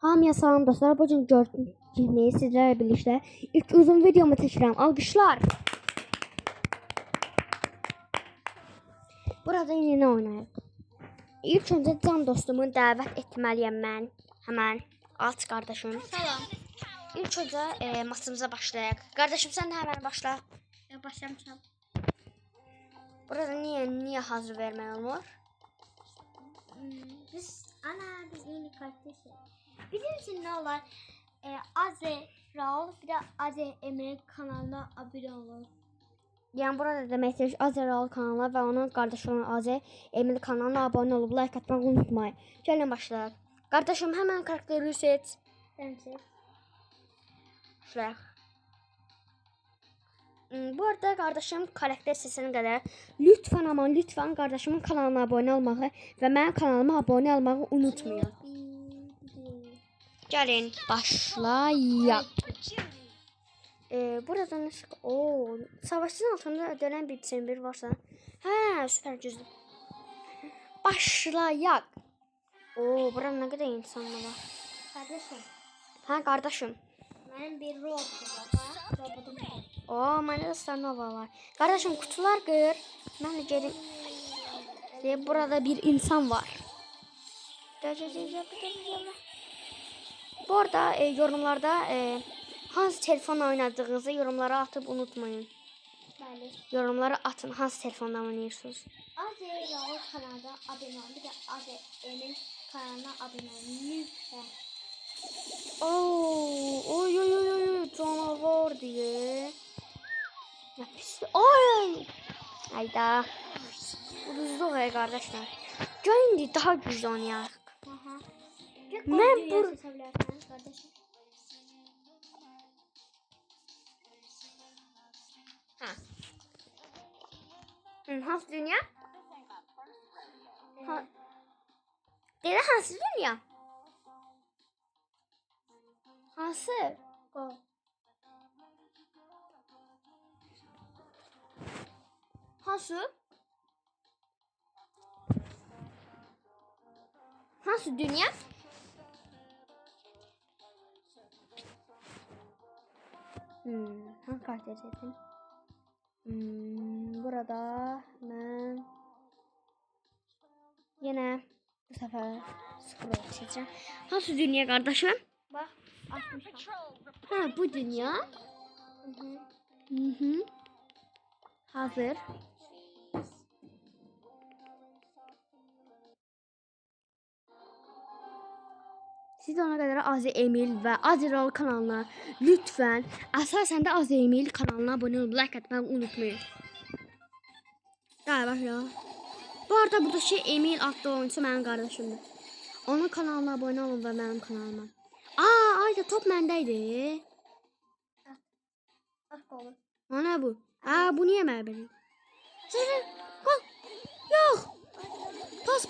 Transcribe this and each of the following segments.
Hamıya salam dostlar. Bugün gördüğünüz kimi sizlərlə birlikdə ilk uzun videomu çəkirəm. Alqışlar. Burada yine oynayırıq. İlk öncə can dostumu dəvət etməliyəm mən. Həmən alt qardaşım. Salam. İlk öncə maçımıza başlayaq. Qardaşım sən də həmən başla. Başlamışam. Burada niye hazır vermək olmur? Biz yeni kardeşiz. Bizim için ne olur? Azrail bir de Emre kanalına abone olun. Yəni burada deməkdir Azəral kanalına və onun qardaşı olan Azə Emil kanalına abunə olub like atmağı unutmayın. Gəlin başlayaq. Qardaşım həmən karakteri seç. Sen seç. Şuraya. Bu arada kardeşim karakter sesine kadar lütfen kardeşimin kanalına abone olmağı ve benim kanalıma abone olmağı unutmayın. Gelin başlayalım. Burada nasıl? Savaşın altında dönen bir çember varsa. Ha, süper güzel. Başlayalım. Burada ne kadar insan var. Kardeşim. Ha kardeşim. Benim bir robotum var. Məndə də Starnova var. Qardaşım kutular qır. Mən də gedim. Burada bir insan var. Bu arada yorumlarda hansı telefonla oynadığınızı yorumlara atıp unutmayın. Bəli. Yorumlara atın hansı telefonla oynuyorsunuz. Azrail kanalına abone olun. Bir de Emre kanalına abone olun. Lütfen. Oy canavar diye. Ne pis. Ay. Hayda. Uduzduk ya kardeşler. Gelin daha güzel oynayalım. Ben bu kardeşim. Hansı dünya? Dedi hansı dünya? Hansı? Hansı? Hansı dünya? Hangi karakteri seçtim? Burada ben yine bu sefer scroll seçeceğim. Hansı dünya kardeşim? Bak, açmışam. Ha, bu dünya. Hazır. Siz ona kadar Azə Emil və Azəral kanalına lütfen əsasən də Azə Emil kanalına abone olub like atmayı unutmayın. Daha başla. Bu arada buradaki Emil adlı oyuncu mənim qardaşımdır. Onun kanalına abone olun və mənim kanalıma. Ayda top məndəydi. Olur. Ana bu. Bu niye mən benim? Gol. Yox. Pas.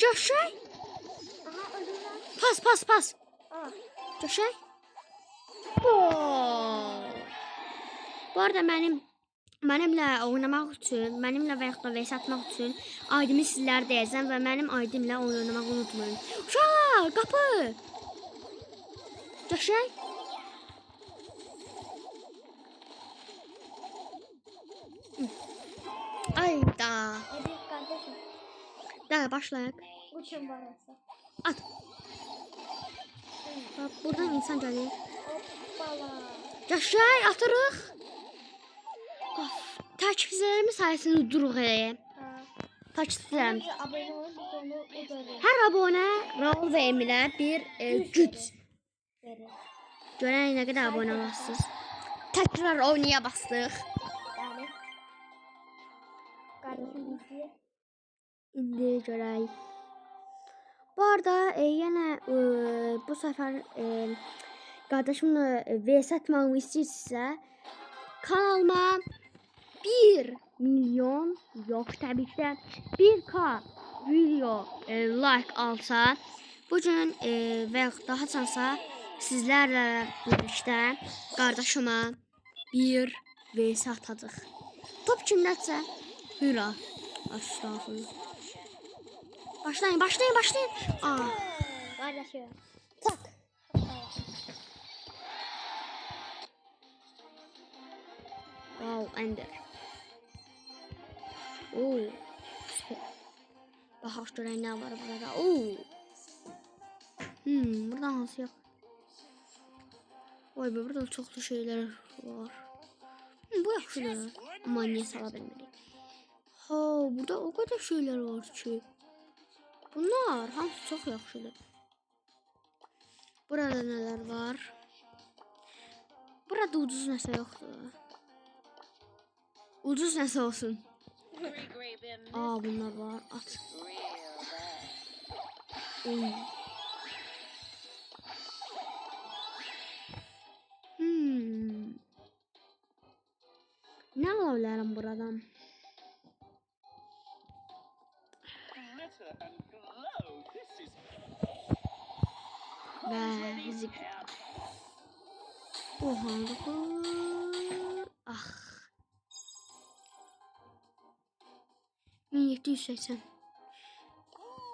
Coşay. Aha, öldürdüm. Pas. Coşay. Bu arada mənimlə oynamaq üçün, mənimlə və yaxud da vs atmaq üçün aydımı sizlərdə yazın və mənim aydımla oynamaq unutmayın. Uşaq, qapı. Coşay. Ayda. Emre kardeşim. Daha başlayaq. Bu kim varsa. At. Bak buradan insan gəlir. Hoppala. Coşay atırıq. Takipçilərimiz sayəsində duruq eləyə. Takipçilərimiz. Abone olun. Biz onu öderiz. Hər abunə Raul və Emilə bir güc Verir. görən nə qədər abunə olasınız. Təkrar oynaya bastıq. Yani. Kardeşim izliyor. İndi görək. Bu arada yenə bu səfər qardaşımla vs atmamı istəyirsinizsə kanalıma 1 milyon yox təbii ki də 1K video like alsa bugün və yaxud daha çansa sizlərlə birlikdə qardaşıma bir vs atacaq. Top kimdəsə hüra. Estağfurullah. Başlayın. Aa. Var paylaşıyorum. Tak. Wow, Ender. Oo. Bax görək nə var burada. Oo. Burada hansı yok? Vay be, burada çoxlu şeyler var. Bu yaxşıdır. Amma niyə sala bilmirik? Ha, burada o kadar şeyler var ki. Bunlar hamısı çox yaxşıdır. Burada nələr var? Burada ucuz nəsə yoxdur. Ucuz nəsə olsun. Aa, bunlar var. At. Oy. Ne alabilirim buradan? Ve zip. Oha. Ah. 1780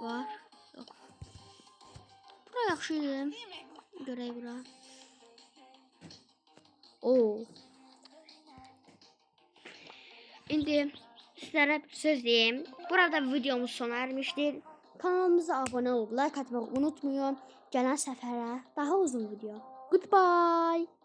var. Yok. Bura yaxşıdır. Görək bura. Oo. İndi sizlere bir söz diyeyim. Burada videomuz sona ermiştir. Kanalımıza abone olup like atmayı unutmayın. Gelen sefere daha uzun video. Goodbye.